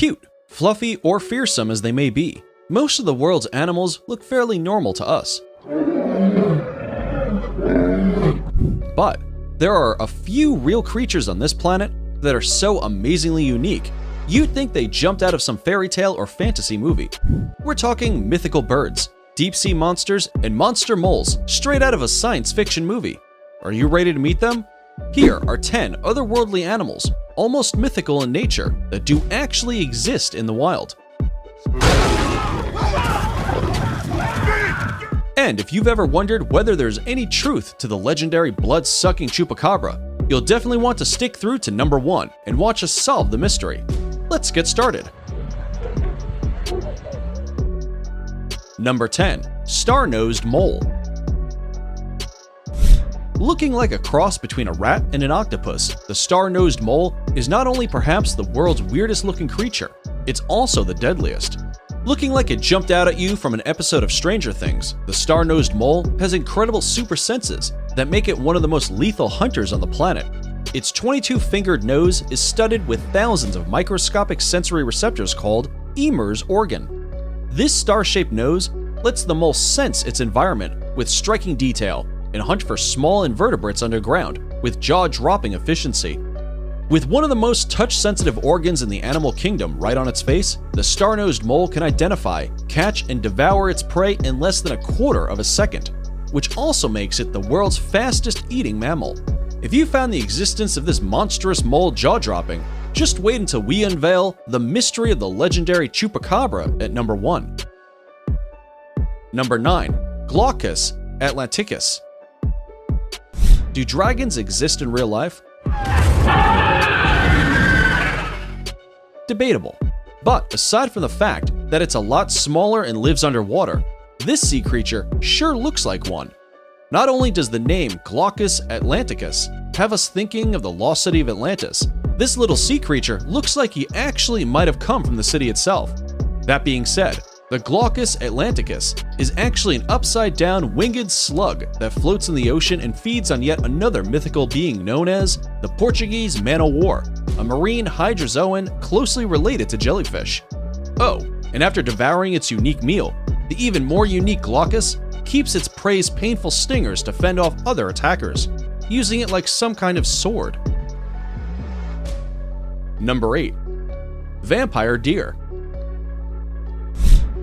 Cute, fluffy, or fearsome as they may be, most of the world's animals look fairly normal to us. But there are a few real creatures on this planet that are so amazingly unique, you'd think they jumped out of some fairy tale or fantasy movie. We're talking mythical birds, deep-sea monsters, and monster moles straight out of a science fiction movie. Are you ready to meet them? Here are 10 otherworldly animals, almost mythical in nature, that do actually exist in the wild. And if you've ever wondered whether there's any truth to the legendary blood-sucking chupacabra, you'll definitely want to stick through to number 1 and watch us solve the mystery. Let's get started. Number 10. Star-nosed mole. Looking like a cross between a rat and an octopus, the star-nosed mole is not only perhaps the world's weirdest looking creature, it's also the deadliest. Looking like it jumped out at you from an episode of Stranger Things, the star-nosed mole has incredible super senses that make it one of the most lethal hunters on the planet. Its 22-fingered nose is studded with thousands of microscopic sensory receptors called Emer's organ. This star-shaped nose lets the mole sense its environment with striking detail and hunt for small invertebrates underground with jaw-dropping efficiency. With one of the most touch-sensitive organs in the animal kingdom right on its face, the star-nosed mole can identify, catch, and devour its prey in less than a quarter of a second, which also makes it the world's fastest-eating mammal. If you found the existence of this monstrous mole jaw-dropping, just wait until we unveil the mystery of the legendary chupacabra at number 1. Number 9. Glaucus atlanticus. Do dragons exist in real life? Debatable. But aside from the fact that it's a lot smaller and lives underwater, this sea creature sure looks like one. Not only does the name Glaucus atlanticus have us thinking of the lost city of Atlantis, this little sea creature looks like he actually might have come from the city itself. That being said, the Glaucus atlanticus is actually an upside-down winged slug that floats in the ocean and feeds on yet another mythical being known as the Portuguese man-o'-war, a marine hydrozoan closely related to jellyfish. Oh, and after devouring its unique meal, the even more unique Glaucus keeps its prey's painful stingers to fend off other attackers, using it like some kind of sword. Number 8. Vampire deer.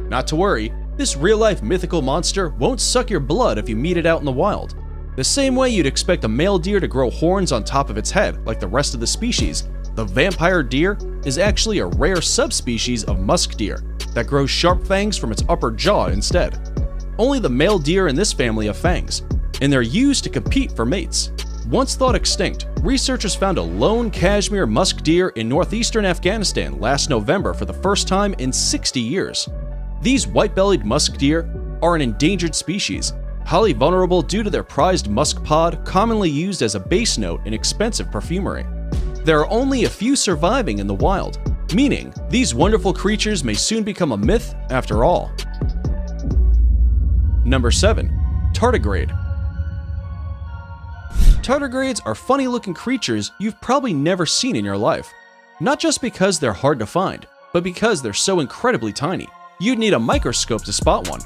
Not to worry, this real-life mythical monster won't suck your blood if you meet it out in the wild. The same way you'd expect a male deer to grow horns on top of its head like the rest of the species, the vampire deer is actually a rare subspecies of musk deer that grows sharp fangs from its upper jaw instead. Only the male deer in this family have fangs, and they're used to compete for mates. Once thought extinct, researchers found a lone Kashmir musk deer in northeastern Afghanistan last November for the first time in 60 years. These white-bellied musk deer are an endangered species, highly vulnerable due to their prized musk pod commonly used as a base note in expensive perfumery. There are only a few surviving in the wild, meaning these wonderful creatures may soon become a myth after all. Number 7. Tardigrade. Tardigrades are funny-looking creatures you've probably never seen in your life. Not just because they're hard to find, but because they're so incredibly tiny. You'd need a microscope to spot one.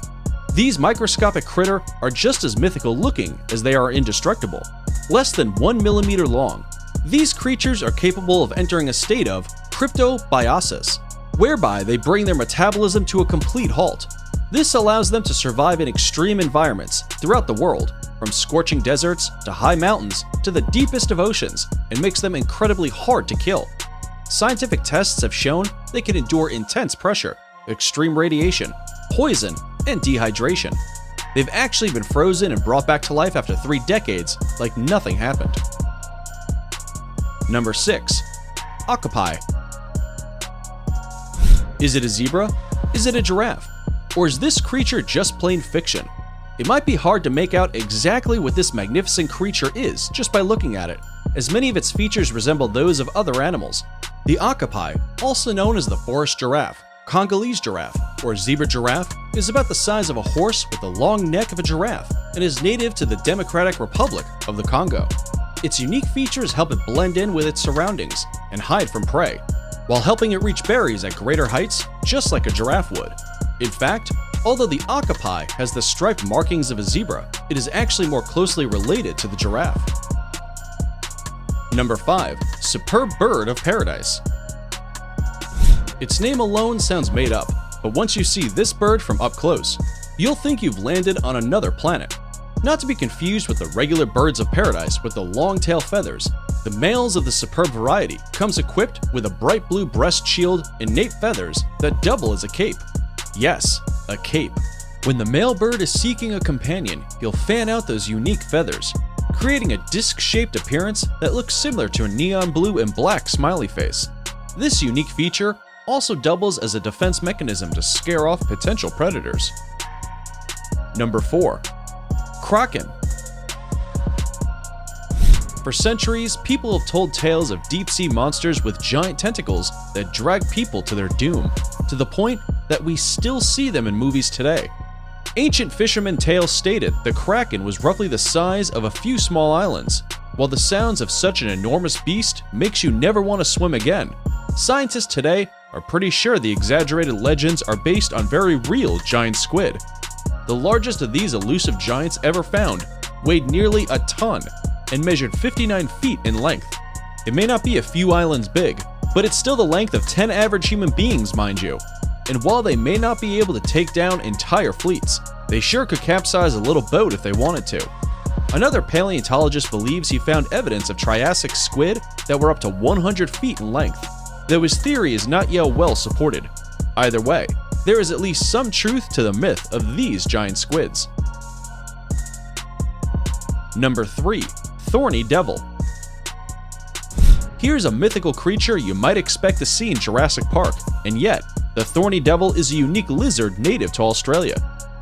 These microscopic critter are just as mythical looking as they are indestructible, less than 1 millimeter long. These creatures are capable of entering a state of cryptobiosis, whereby they bring their metabolism to a complete halt. This allows them to survive in extreme environments throughout the world, from scorching deserts to high mountains to the deepest of oceans, and makes them incredibly hard to kill. Scientific tests have shown they can endure intense pressure, extreme radiation, poison, and dehydration. They've actually been frozen and brought back to life after 3 decades like nothing happened. Number 6. Octopi. Is it a zebra? Is it a giraffe? Or is this creature just plain fiction? It might be hard to make out exactly what this magnificent creature is just by looking at it, as many of its features resemble those of other animals. The octopi, also known as the forest giraffe, Congolese giraffe, or zebra giraffe, is about the size of a horse with the long neck of a giraffe and is native to the Democratic Republic of the Congo. Its unique features help it blend in with its surroundings and hide from prey. while helping it reach berries at greater heights, just like a giraffe would. In fact, although the octopi has the striped markings of a zebra, it is actually more closely related to the giraffe. Number 5. Superb Bird of Paradise. Its name alone sounds made up, but once you see this bird from up close, you'll think you've landed on another planet. Not to be confused with the regular birds of paradise with the long tail feathers, the males of the superb variety comes equipped with a bright blue breast shield and nape feathers that double as a cape. Yes, a cape. When the male bird is seeking a companion, he'll fan out those unique feathers, creating a disc-shaped appearance that looks similar to a neon blue and black smiley face. This unique feature also doubles as a defense mechanism to scare off potential predators. Number 4. Kraken. For centuries, people have told tales of deep-sea monsters with giant tentacles that drag people to their doom, to the point that we still see them in movies today. Ancient fisherman tales stated the Kraken was roughly the size of a few small islands. While the sounds of such an enormous beast makes you never want to swim again, scientists today are pretty sure the exaggerated legends are based on very real giant squid. The largest of these elusive giants ever found weighed nearly a ton and measured 59 feet in length. It may not be a few islands big, but it's still the length of 10 average human beings, mind you. And while they may not be able to take down entire fleets, they sure could capsize a little boat if they wanted to. Another paleontologist believes he found evidence of Triassic squid that were up to 100 feet in length, though his theory is not yet well supported. Either way, there is at least some truth to the myth of these giant squids. Number 3. Thorny Devil. Here's a mythical creature you might expect to see in Jurassic Park, and yet, the Thorny Devil is a unique lizard native to Australia.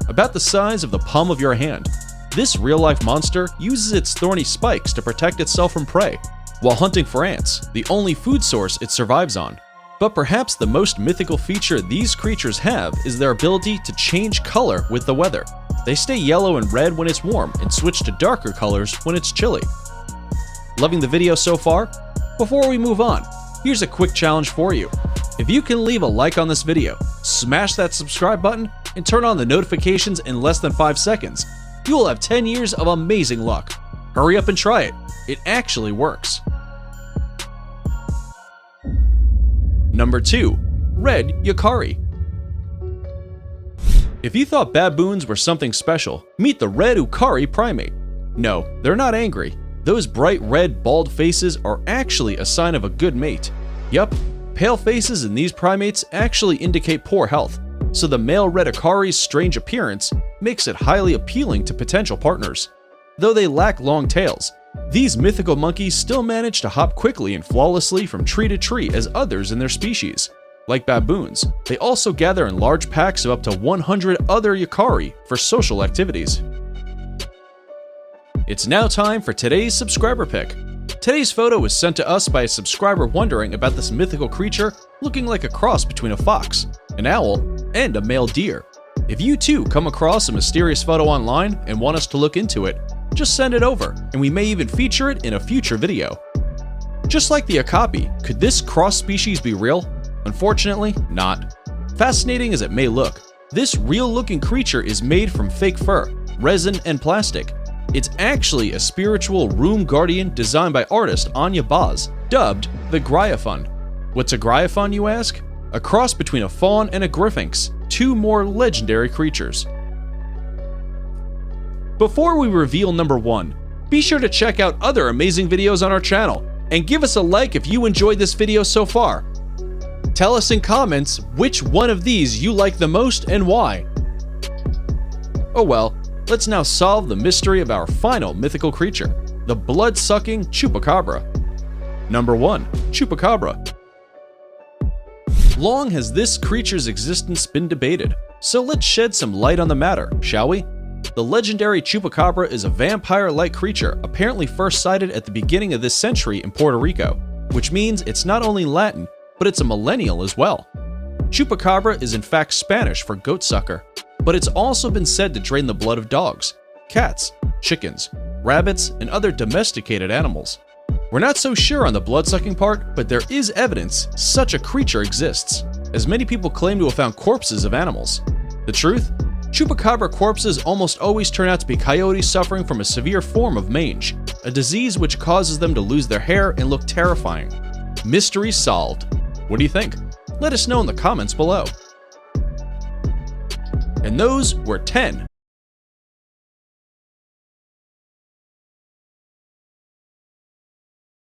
About the size of the palm of your hand, this real-life monster uses its thorny spikes to protect itself from prey, while hunting for ants, the only food source it survives on. But perhaps the most mythical feature these creatures have is their ability to change color with the weather. They stay yellow and red when it's warm and switch to darker colors when it's chilly. Loving the video so far? Before we move on, here's a quick challenge for you. If you can leave a like on this video, smash that subscribe button, and turn on the notifications in less than 5 seconds, you will have 10 years of amazing luck. Hurry up and try it. It actually works. Number 2. Red Yukari. If you thought baboons were something special, meet the red Yukari primate. No, they're not angry. Those bright red bald faces are actually a sign of a good mate. Yup, pale faces in these primates actually indicate poor health, so the male red Yukari's strange appearance makes it highly appealing to potential partners. Though they lack long tails, these mythical monkeys still manage to hop quickly and flawlessly from tree to tree as others in their species. Like baboons, they also gather in large packs of up to 100 other Yukari for social activities. It's now time for today's subscriber pick. Today's photo was sent to us by a subscriber wondering about this mythical creature looking like a cross between a fox, an owl, and a male deer. If you too come across a mysterious photo online and want us to look into it, just send it over, and we may even feature it in a future video. Just like the okapi, could this cross species be real? Unfortunately, not. Fascinating as it may look, this real-looking creature is made from fake fur, resin, and plastic. It's actually a spiritual room guardian designed by artist Anya Baz, dubbed the Gryaphon. What's a Gryaphon, you ask? A cross between a fawn and a Gryphonx, two more legendary creatures. Before we reveal number 1, be sure to check out other amazing videos on our channel, and give us a like if you enjoyed this video so far. Tell us in comments which one of these you like the most and why. Oh well, let's now solve the mystery of our final mythical creature, the blood-sucking Chupacabra. Number 1. Chupacabra. Long has this creature's existence been debated, so let's shed some light on the matter, shall we? The legendary Chupacabra is a vampire-like creature apparently first sighted at the beginning of this century in Puerto Rico, which means it's not only Latin, but it's a millennial as well. Chupacabra is in fact Spanish for goat sucker, but it's also been said to drain the blood of dogs, cats, chickens, rabbits, and other domesticated animals. We're not so sure on the blood-sucking part, but there is evidence such a creature exists, as many people claim to have found corpses of animals. The truth? Chupacabra corpses almost always turn out to be coyotes suffering from a severe form of mange, a disease which causes them to lose their hair and look terrifying. Mystery solved. What do you think? Let us know in the comments below. And those were 10